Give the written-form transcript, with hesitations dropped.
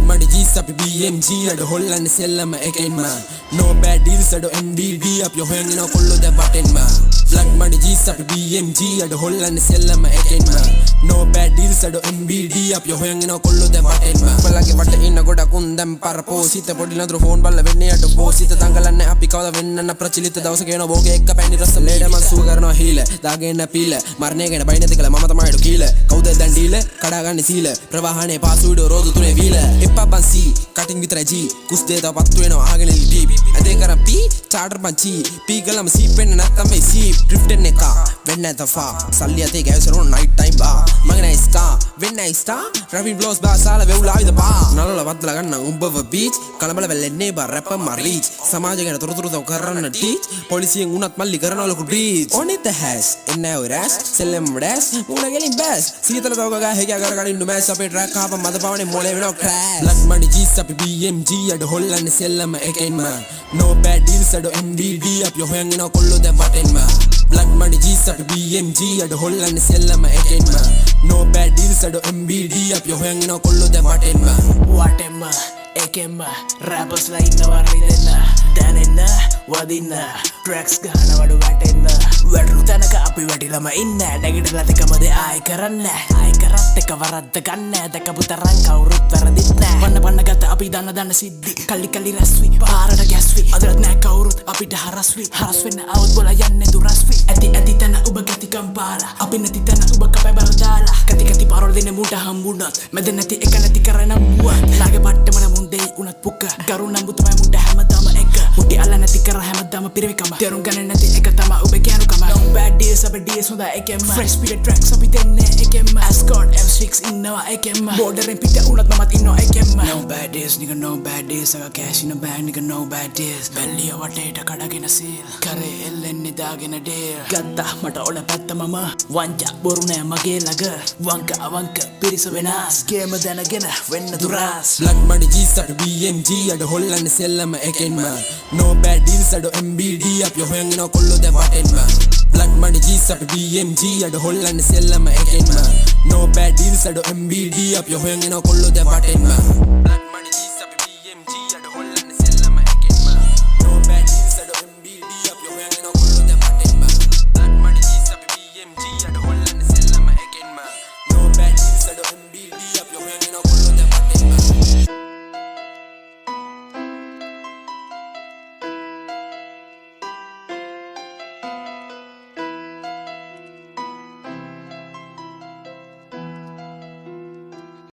money G's up BMG අඩ හොල්ලන්නේ සෙල්ලම එකෙන්ම no bad deals අඩ NDD අපි හොයන්නේ කොල්ලෝ දැන් වටෙන්ම black money G's up BMG අඩ හොල්ලන්නේ සෙල්ලම එකෙන්ම no bad deals අඩ NBD අපි හොයන්නේ කොල්ලෝ දැන් වටෙන්ම බලගේ වට ඉන්න ගොඩක් උන් දැන් පරපෝ සිත පොඩි නතර ෆෝන් බල්ල වෙන්නේ අඩ පෝසිත දඟලන්නේ අපි කවදා වෙන්නන්න ප්‍රචලිත දවස කියන බෝගේ එක්ක පැණි රස ලේඩ මන් සුව කරනවා හීල දාගෙන පීල මරණය ගැන බයි නැති කල මම තමයි අඩු කීල කවුද දැන් ඩීල කඩා ගන්න සීල ප්‍රවාහනේ පාසු විඩෝ රෝද තුනේ වීල එප්පා බන්සි කටින් විතරයි ජී කුස් දේතා පත්තු වෙනවා ආගෙන ඩීප් ඇදේ කරන් පී චාටර් පන්චි පී ගලම සීප් වෙන්න නැත්තම් මේ සීප් ඩ්‍රිෆ්ට් එක වෙන්න තෆා සල්ලි අතේ ගෑවසරෝ නයිට් ටයිම් බා මගේ නයි ස්කා වෙන්න ස්ටා රැපින් බ්ලෝස් බා සාල වෙවුලා විද බා නලල වත්ලා ගන්න උඹව බීච් කලබල වෙල්ලන්නේ බා රැප් මරීච් සමාජ ගැන තොරතුරු දව කරන්න ටීච් පොලිසියෙන් උනත් මල්ලි කරන ලොකු බ්‍රීච් ඔනිත හැස් එන්නේ ඔරස් සෙල්ලම් ඩෑස් මුණ ගෙලින් බෑස් සීතල දවග ගා හෙකියා කර කඩින් නුමෑස් අපේ ට්‍රැක් ආප මද පවනේ මොලේ වෙනවා ක්‍රෑෂ් black money G's අපි BMG අඩ හොල්ලන්නේ සෙල්ලම එකෙන්ම no bad deals අඩ NDD අපි හොයන්නේ කොල්ලෝ දැන් වටෙන්ම black money G's අපි BMG අඩ හොල්ලන්නේ සෙල්ලම එකෙන්ම no bad deals අඩ MBD අපි හොයන්නේ කොල්ලෝ දැන් වටෙන්ම එකෙන්ම rappers ලා ඉන්නවා රිදෙන්න දැනෙන්න වදින්න tracks ගහන වඩ වැටෙන්න වැටුණු තැනක අපි වැටිලම ඉන්න නැගිටලා දෙකමද ආයි කරන්න ආයි කරත් එක වරද්ද ගන්න දැකපු තරම් කවුරුත් වැරදිත් නෑ පන්න ගත අපි දන්න සිද්ධි කල්ලි රැස්වි පාරට ගැස්වි අදත් නෑ කවුරුත් අපිට හරස් වෙන්න આવුත් බොලා යන්නේ දුරස්වි ඇති තැන ඔබ ගතිකම් පාලා අපි නැති තැන ඔබ කපේ බර දාලා කති පාරවල් දෙන්නේ මූට හම්බුණත් මැද නැති එක නැති කරන බුවත් නාගේ පට්ටමන මුන්දේ උනත් පුක්ක කරු නම්බු තමයි මුට හැමදාම එක මුටි අල්ල නැති කර හැමදාම පිරවිකම තේරුම් ගන්න නැති එක තමයි ඔබ කියනුකම no bad deals අපේ deals හොඳ එකෙන්ම fresh speed tracks අපි දෙන්නේ එකෙන්ම Ascot M6 ඉන්නවා එකෙන්ම border පිට උනත් මමත් ඉන්නවා එකෙන්ම no bad deals nigga no bad deals I got cash in the bank nigga no bad deals බැල්ලිය වටේට කඩගෙන සීල් කරේ එල්ලෙන්නේ දාගෙන deal ගත්තා මට ඕන පැත්ත මම වංචා බොරු නෑ මගේ ළඟ වංක පිරිස වෙනස් ගේම දැනගෙන වෙන්න දුරස් black money G's අපි BMG අඩ හොල්ලන්නේ සෙල්ලම එකෙන්ම no bad deals අඩ MBD අපි හොයන්නේ කොල්ලෝ දැන් වටෙන්ම black money G's අපි BMG අඩ හොල්ලන්නේ සෙල්ලම එකෙන්ම no bad deals අඩ MBD අපි හොයන්නේ කොල්ලෝ දැන් වටෙන්ම